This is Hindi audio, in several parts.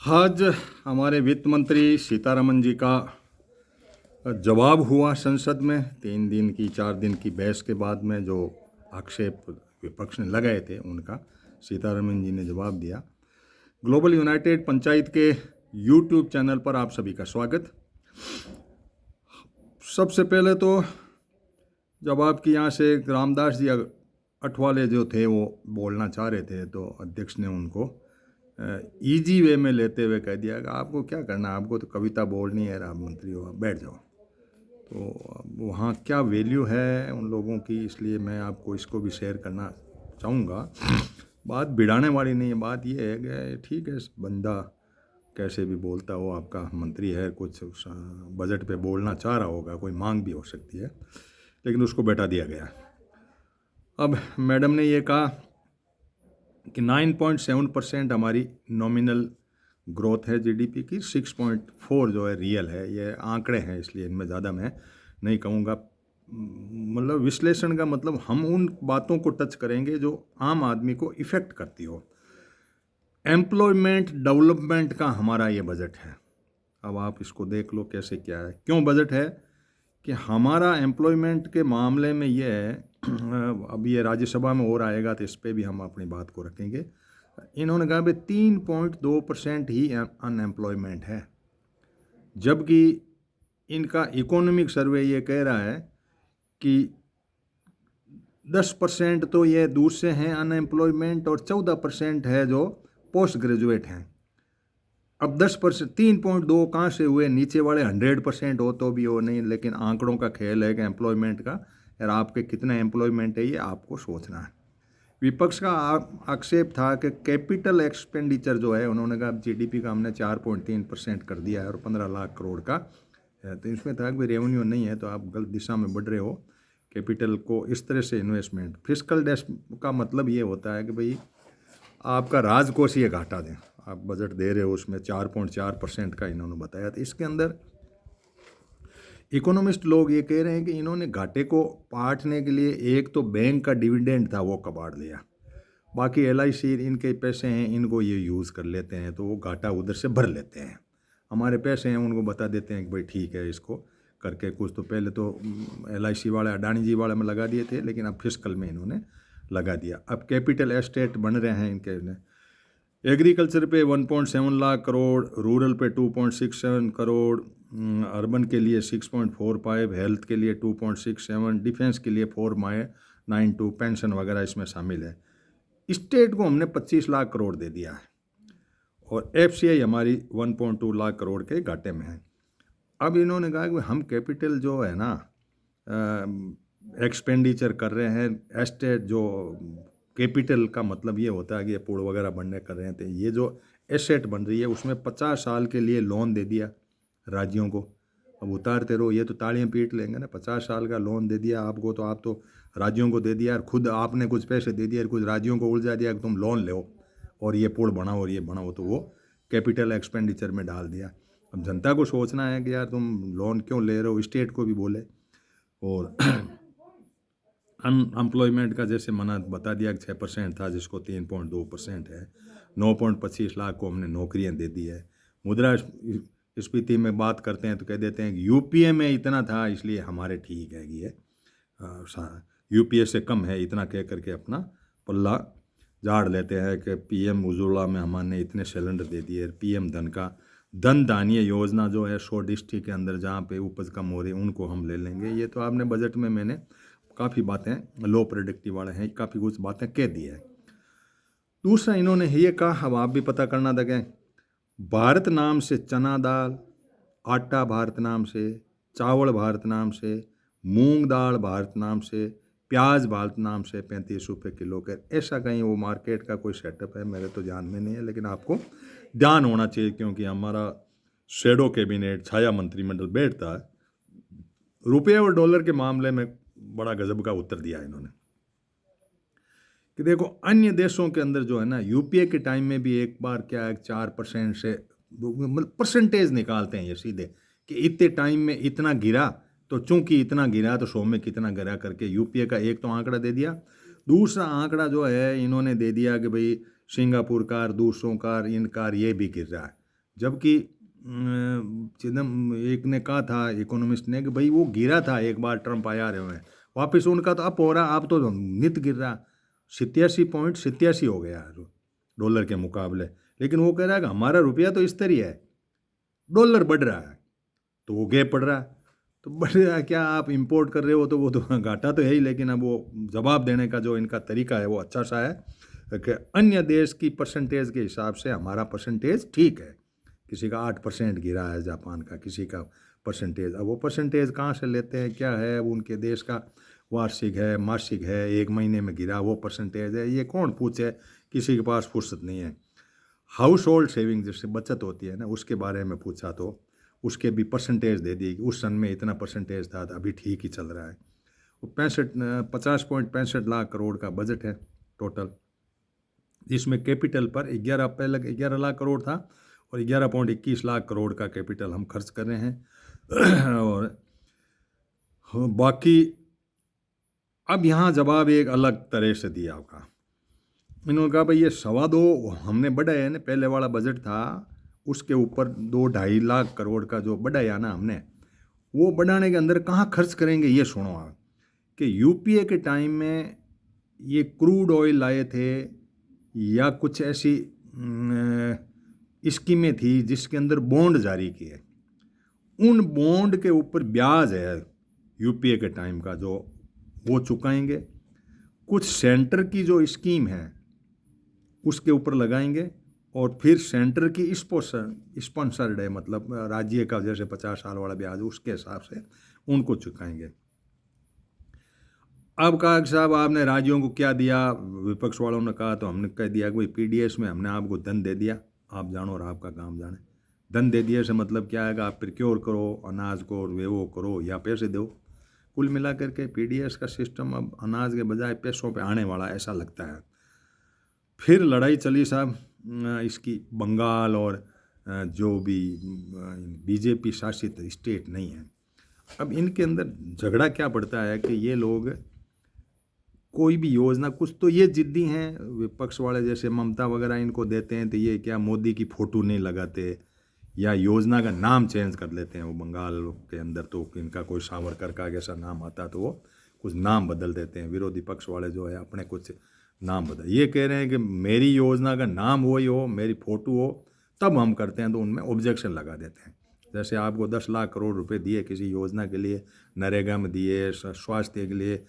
आज हमारे वित्त मंत्री सीतारमन जी का जवाब हुआ संसद में 3 दिन की 4 दिन की बहस के बाद में जो आक्षेप विपक्ष ने लगाए थे उनका सीतारमन जी ने जवाब दिया। ग्लोबल यूनाइटेड पंचायत के यूट्यूब चैनल पर आप सभी का स्वागत। सबसे पहले तो जब आपके यहाँ से रामदास जी अठवाले जो थे वो बोलना चाह रहे थे तो अध्यक्ष ने उनको इजी वे में लेते हुए कह दिया कि आपको क्या करना है, आपको तो कविता बोलनी है, आप मंत्री हो, आप बैठ जाओ। तो वहाँ क्या वैल्यू है उन लोगों की, इसलिए मैं आपको इसको भी शेयर करना चाहूँगा। बात बिड़ाने वाली नहीं है, बात ये है कि ठीक है बंदा कैसे भी बोलता हो, आपका मंत्री है, कुछ बजट पे बोलना चाह रहा होगा, कोई मांग भी हो सकती है, लेकिन उसको बैठा दिया गया। अब मैडम ने ये कहा कि 9.7% हमारी नॉमिनल ग्रोथ है जीडीपी की, 6.4 जो है रियल है। ये आंकड़े हैं इसलिए इनमें ज़्यादा मैं नहीं कहूँगा। मतलब विश्लेषण का मतलब हम उन बातों को टच करेंगे जो आम आदमी को इफ़ेक्ट करती हो। एम्प्लॉयमेंट डेवलपमेंट का हमारा ये बजट है। अब आप इसको देख लो कैसे क्या है, क्यों बजट है कि हमारा एम्प्लॉयमेंट के मामले में ये है। अब ये राज्यसभा में और आएगा तो इस पर भी हम अपनी बात को रखेंगे। इन्होंने कहा भाई 3.2% ही अनएम्प्लॉयमेंट है, जबकि इनका इकोनॉमिक सर्वे ये कह रहा है कि 10% तो ये दूर से हैं अनएम्प्लॉयमेंट और 14% है जो पोस्ट ग्रेजुएट हैं। अब 10%, 3.2 कहाँ से हुए? नीचे वाले 100% हो तो भी हो नहीं, लेकिन आंकड़ों का खेल है कि एम्प्लॉयमेंट का, यार आपके कितना एम्प्लॉयमेंट है ये आपको सोचना है। विपक्ष का आक्षेप था कि कैपिटल एक्सपेंडिचर जो है, उन्होंने कहा जीडीपी का हमने 4.3% कर दिया है और 15 लाख करोड़ का है, तो इसमें था कि रेवेन्यू नहीं है तो आप गलत दिशा में बढ़ रहे हो। कैपिटल को इस तरह से इन्वेस्टमेंट, फिस्कल डेफिसिट का मतलब ये होता है कि भाई आपका राजकोषीय घाटा दें, आप बजट दे रहे हो उसमें 4.4% का इन्होंने बताया। तो इसके अंदर इकोनॉमिस्ट लोग ये कह रहे हैं कि इन्होंने घाटे को पाटने के लिए एक तो बैंक का डिविडेंड था वो कबाड़ लिया, बाकी एलआईसी इनके पैसे हैं, इनको ये यूज़ कर लेते हैं तो वो घाटा उधर से भर लेते हैं। हमारे पैसे हैं उनको बता देते हैं कि भाई ठीक है इसको करके कुछ, तो पहले तो एलआईसी वाले अडानी जी वाले में लगा दिए थे, लेकिन अब फिस्कल में इन्होंने लगा दिया। अब कैपिटल एस्टेट बन रहे हैं इनके, एग्रीकल्चर पे 1.7 लाख करोड़, रूरल पे 2.67 करोड़, अर्बन के लिए 6.45, हेल्थ के लिए 2.67, डिफेंस के लिए 4.92, पेंशन वगैरह इसमें शामिल है। स्टेट को हमने 25 लाख करोड़ दे दिया है और एफसीआई हमारी 1.2 लाख करोड़ के घाटे में है। अब इन्होंने कहा कि हम कैपिटल जो है ना एक्सपेंडिचर कर रहे हैं, एस्टेट जो कैपिटल का मतलब ये होता है कि ये पुल वगैरह बनने कर रहे थे, ये जो एसेट बन रही है उसमें 50 साल के लिए लोन दे दिया राज्यों को। अब उतारते रहो, ये तो तालियां पीट लेंगे ना। 50 साल का लोन दे दिया आपको तो आप तो राज्यों को दे दिया, और खुद आपने कुछ पैसे दे दिया और कुछ राज्यों को उलझा दिया कि तुम लोन लो और ये पुल बनाओ और ये बनाओ, तो वो कैपिटल एक्सपेंडिचर में डाल दिया। अब जनता को सोचना है कि यार तुम लोन क्यों ले रहे हो, स्टेट को भी बोले। और अनएम्प्लॉयमेंट का जैसे मना बता दिया कि 6% था जिसको 3.2% है। 9.25 लाख को हमने नौकरियां दे दी है। मुद्रा स्फीति में बात करते हैं तो कह देते हैं कि यूपीए में इतना था इसलिए हमारे ठीक है कि ये यूपीए से कम है, इतना कह करके अपना पल्ला झाड़ लेते हैं कि पीएम उज्ज्वला में हमने इतने सिलेंडर दे दिए। पीएम धन धान्य योजना जो है 100 डिस्ट्रिक्ट के अंदर जहाँ पे उपज कम हो रही है उनको हम ले लेंगे। ये तो आपने बजट में मैंने काफ़ी बातें लो प्रोडक्टिव वाले हैं, काफ़ी कुछ बातें कह दी है। दूसरा इन्होंने ये कहा, अब आप भी पता करना था कि भारत नाम से चना दाल, आटा भारत नाम से, चावल भारत नाम से, मूंग दाल भारत नाम से, प्याज भारत नाम से 35 रुपये किलो के। ऐसा कहीं वो मार्केट का कोई सेटअप है मेरे तो ध्यान में नहीं है, लेकिन आपको ध्यान होना चाहिए क्योंकि हमारा शेडो कैबिनेट छाया मंत्रिमंडल बैठता है। रुपये और डॉलर के मामले में बड़ा गजब का उत्तर दिया इन्होंने कि देखो अन्य देशों के अंदर जो है ना, यूपीए के टाइम में भी एक बार क्या है 4% से मतलब परसेंटेज निकालते हैं ये सीधे कि इतने टाइम में इतना गिरा, तो चूंकि इतना गिरा तो 100 में कितना गिरा करके यूपीए का एक तो आंकड़ा दे दिया। दूसरा आंकड़ा जो है इन्होंने दे दिया कि भाई सिंगापुर कार, दूसरों कार, इन कार ये भी गिर रहा है। जबकि चिदम एक ने कहा था, इकोनॉमिस्ट ने, कि भाई वो गिरा था एक बार, ट्रंप आया रहे हुए, वापस उनका तो अप हो रहा, आप तो नित गिर रहा, 87.87 हो गया डॉलर के मुकाबले। लेकिन वो कह रहा है कि हमारा रुपया तो इस तरह है, डॉलर बढ़ रहा है तो वो गैप पड़ रहा है। तो बढ़ रहा है क्या, आप इंपोर्ट कर रहे हो तो वो तो घाटा तो है ही, लेकिन अब वो जवाब देने का जो इनका तरीका है वो अच्छा सा है कि अन्य देश की परसेंटेज के हिसाब से हमारा परसेंटेज ठीक है। किसी का 8% गिरा है जापान का, किसी का परसेंटेज। अब वो परसेंटेज कहाँ से लेते हैं, क्या है, वो उनके देश का वार्षिक है, मासिक है, एक महीने में गिरा वो परसेंटेज है, ये कौन पूछे, किसी के पास फुर्सत नहीं है। हाउस होल्ड सेविंग जिससे बचत होती है ना, उसके बारे में पूछा तो उसके भी परसेंटेज दे दी कि उस सन में इतना परसेंटेज था, तो अभी ठीक ही चल रहा है। वो 50.65 लाख करोड़ का बजट है टोटल, जिसमें कैपिटल पर 11 लाख करोड़ था और 11.21 लाख करोड़ का कैपिटल हम खर्च कर रहे हैं। और बाकी अब यहाँ जवाब एक अलग तरह से दिया होगा। इन्होंने कहा भाई ये 2.25 हमने बढ़ाया ना, पहले वाला बजट था उसके ऊपर 2-2.5 लाख करोड़ का जो बढ़ाया ना हमने, वो बढ़ाने के अंदर कहाँ खर्च करेंगे ये सुनो आप। कि यूपीए के टाइम में ये क्रूड ऑयल लाए थे या कुछ ऐसी स्कीमें थी जिसके अंदर बॉन्ड जारी किए, उन बॉन्ड के ऊपर ब्याज है यूपीए के टाइम का जो वो चुकाएंगे, कुछ सेंटर की जो स्कीम है उसके ऊपर लगाएंगे, और फिर सेंटर की स्पॉन्सर्ड है, मतलब राज्य का जैसे 50 साल वाला ब्याज उसके हिसाब से उनको चुकाएंगे। अब कहा कि साहब आपने राज्यों को क्या दिया, विपक्ष वालों ने कहा, तो हमने कह दिया कि भाई पीडीएस में हमने आपको धन दे दिया, आप जानो और आपका काम जाने। धन दे दिए से मतलब क्या है कि आप प्रिक्योर करो अनाज को और वे वो करो या पैसे दो। कुल मिला करके पीडीएस का सिस्टम अब अनाज के बजाय पैसों पे आने वाला ऐसा लगता है। फिर लड़ाई चली साहब इसकी बंगाल और जो भी बीजेपी शासित स्टेट नहीं है, अब इनके अंदर झगड़ा क्या पड़ता है कि ये लोग कोई भी योजना, कुछ तो ये जिद्दी हैं विपक्ष वाले जैसे ममता वगैरह इनको देते हैं तो ये क्या मोदी की फ़ोटो नहीं लगाते या योजना का नाम चेंज कर लेते हैं। वो बंगाल के अंदर तो इनका कोई सावरकर का जैसा नाम आता तो वो कुछ नाम बदल देते हैं, विरोधी पक्ष वाले जो है अपने कुछ नाम बदल, ये कह रहे हैं कि मेरी योजना का नाम वही हो, मेरी फ़ोटो हो, तब हम करते हैं, तो उनमें ऑब्जेक्शन लगा देते हैं। जैसे आपको 10 लाख करोड़ रुपए दिए किसी योजना के लिए, नरेगा में दिए, स्वास्थ्य के लिए,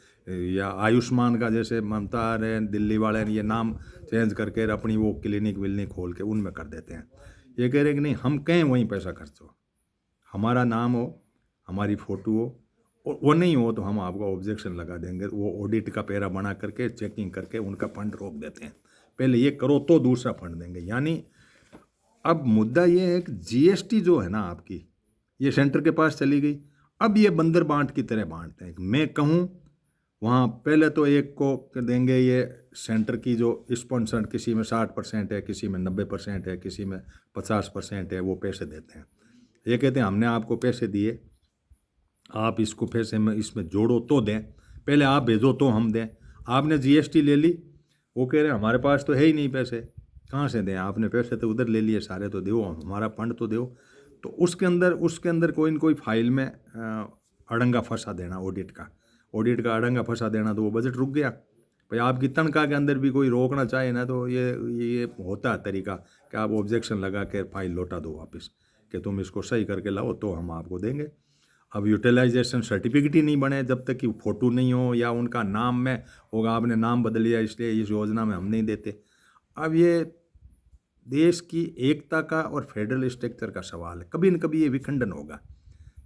या आयुष्मान का जैसे ममता ने दिल्ली वाले ने ये नाम चेंज करके अपनी वो क्लिनिक विलिनिक खोल के उनमें कर देते हैं। ये कह रहे हैं कि नहीं, हम कहें वहीं पैसा खर्च हो, हमारा नाम हो, हमारी फ़ोटो हो, और वो नहीं हो तो हम आपको ऑब्जेक्शन लगा देंगे। वो ऑडिट का पैरा बना करके चेकिंग करके उनका फंड रोक देते हैं, पहले ये करो तो दूसरा फंड देंगे। यानी अब मुद्दा ये है कि जीएसटी जो है ना आपकी, ये सेंटर के पास चली गई। अब ये बंदर बांट की तरह बांटते हैं। मैं कहूँ वहाँ पहले तो एक को देंगे ये सेंटर की जो स्पॉन्सर, किसी में 60% है, किसी में 90% है, किसी में 50% है, वो पैसे देते हैं। ये कहते हैं हमने आपको पैसे दिए, आप इसको पैसे में इसमें जोड़ो तो दें, पहले आप भेजो तो हम दें। आपने जीएसटी ले ली, वो कह रहे हैं हमारे पास तो है ही नहीं पैसे, कहाँ से दें, आपने पैसे तो उधर ले लिए सारे, तो दो हमारा फंड तो दो। तो उसके अंदर कोई न कोई फाइल में अड़ंगा फंसा देना, ऑडिट का अड़ंगा फंसा देना, तो वो बजट रुक गया। भाई आपकी तनख्वाह के अंदर भी कोई रोकना चाहे ना, तो ये होता है तरीका कि आप ऑब्जेक्शन लगा के फाइल लौटा दो वापस, कि तुम इसको सही करके लाओ तो हम आपको देंगे। अब यूटिलाइजेशन सर्टिफिकेट ही नहीं बने जब तक कि फ़ोटो नहीं हो या उनका नाम में होगा, आपने नाम बदल लिया इसलिए इस योजना में हम नहीं देते। अब ये देश की एकता का और फेडरल स्ट्रक्चर का सवाल है, कभी न कभी ये विखंडन होगा।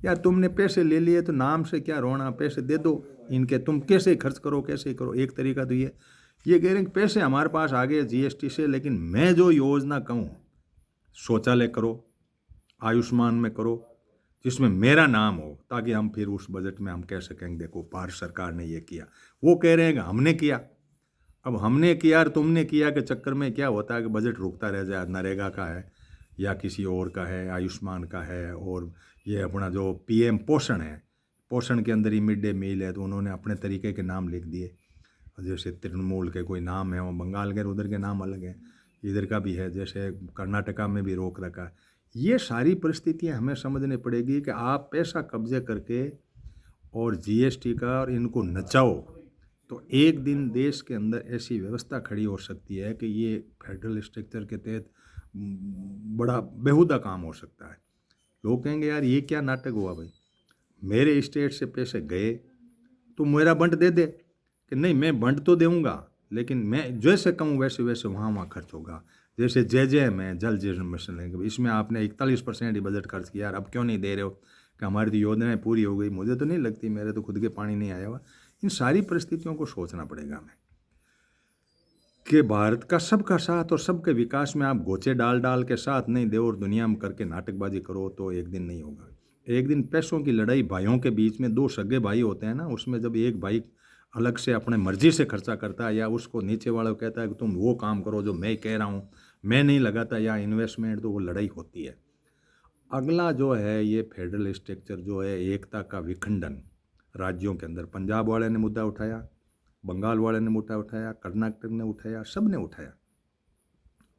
यार तुमने पैसे ले लिए तो नाम से क्या रोना, पैसे दे दो इनके, तुम कैसे खर्च करो कैसे करो। एक तरीका तो ये कह रहे हैं कि पैसे हमारे पास आ गए जीएसटी से, लेकिन मैं जो योजना कहूँ, शौचालय करो, आयुष्मान में करो, जिसमें मेरा नाम हो, ताकि हम फिर उस बजट में हम कह सकेंगे देखो भारत सरकार ने ये किया। वो कह रहे हैं कि हमने किया। अब हमने किया और तुमने किया के चक्कर में क्या होता है कि बजट रुकता रह जाए। नरेगा का है या किसी और का है, आयुष्मान का है, और ये अपना जो पीएम पोषण है, पोषण के अंदर ही मिड डे मील है, तो उन्होंने अपने तरीके के नाम लिख दिए। जैसे तृणमूल के कोई नाम है, वो बंगाल के उधर के नाम अलग हैं। इधर का भी है, जैसे कर्नाटका में भी रोक रखा है। ये सारी परिस्थितियां हमें समझनी पड़ेगी कि आप पैसा कब्जे करके और जीएसटी का और इनको नचाओ, तो एक दिन देश के अंदर ऐसी व्यवस्था खड़ी हो सकती है कि ये फेडरल स्ट्रक्चर के तहत बड़ा बेहुदा काम हो सकता है। लोग कहेंगे यार ये क्या नाटक हुआ भाई, मेरे स्टेट से पैसे गए तो मेरा बंट दे दे, कि नहीं मैं बंट तो दूंगा लेकिन मैं जैसे कहूँ वैसे वैसे वहाँ वहाँ खर्च होगा। जैसे जे में जल जीवन मिशन है, इसमें आपने 41% ही बजट खर्च किया यार, अब क्यों नहीं दे रहे हो, कि हमारी तो योजनाएं पूरी हो गई। मुझे तो नहीं लगती, मेरे तो खुद के पानी नहीं आया हुआ। इन सारी परिस्थितियों को सोचना पड़ेगा हमें कि भारत का सबका साथ और सबके विकास में आप गोचे डाल डाल के साथ नहीं दे और दुनिया में करके नाटकबाजी करो तो एक दिन नहीं होगा। एक दिन पैसों की लड़ाई भाइयों के बीच में, दो सगे भाई होते हैं ना, उसमें जब एक भाई अलग से अपने मर्जी से खर्चा करता है या उसको नीचे वाला कहता है कि तुम वो काम करो जो मैं कह रहा हूँ, मैं नहीं लगाता या इन्वेस्टमेंट, तो वो लड़ाई होती है। अगला जो है ये फेडरल स्ट्रक्चर जो है, एकता का विखंडन राज्यों के अंदर, पंजाब वाले ने मुद्दा उठाया, बंगाल वाले ने मुद्दा उठाया, कर्नाटक ने उठाया, सब ने उठाया।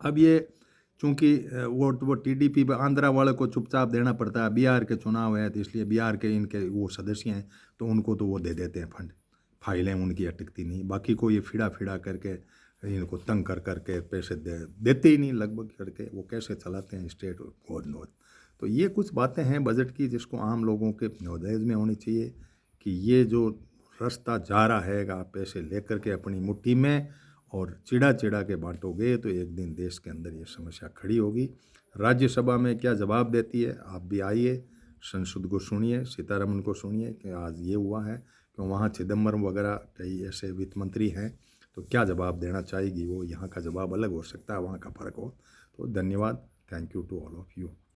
अब ये चूंकि वो टीडीपी आंध्रा वाले को चुपचाप देना पड़ता है, बिहार के चुनाव है तो इसलिए बिहार के इनके वो सदस्य हैं तो उनको तो वो दे देते हैं फंड, फाइलें उनकी अटकती नहीं। बाकी को ये फिड़ा फिड़ा करके इनको तंग कर करके पैसे देते ही नहीं लगभग करके, वो कैसे चलाते हैं स्टेट और नॉर्थ। तो ये कुछ बातें हैं बजट की जिसको आम लोगों के नॉलेज में होनी चाहिए कि ये जो रास्ता जा रहा है आप पैसे लेकर के अपनी मुट्ठी में और चिड़ा चिड़ा के बांटोगे तो एक दिन देश के अंदर ये समस्या खड़ी होगी। राज्यसभा में क्या जवाब देती है, आप भी आइए संसद को सुनिए, सीतारमन को सुनिए कि आज ये हुआ है, कि वहाँ चिदम्बरम वगैरह कई ऐसे वित्त मंत्री हैं, तो क्या जवाब देना चाहेगी वो, यहाँ का जवाब अलग हो सकता है, वहाँ का फ़र्क हो। तो धन्यवाद, thank you to all of you.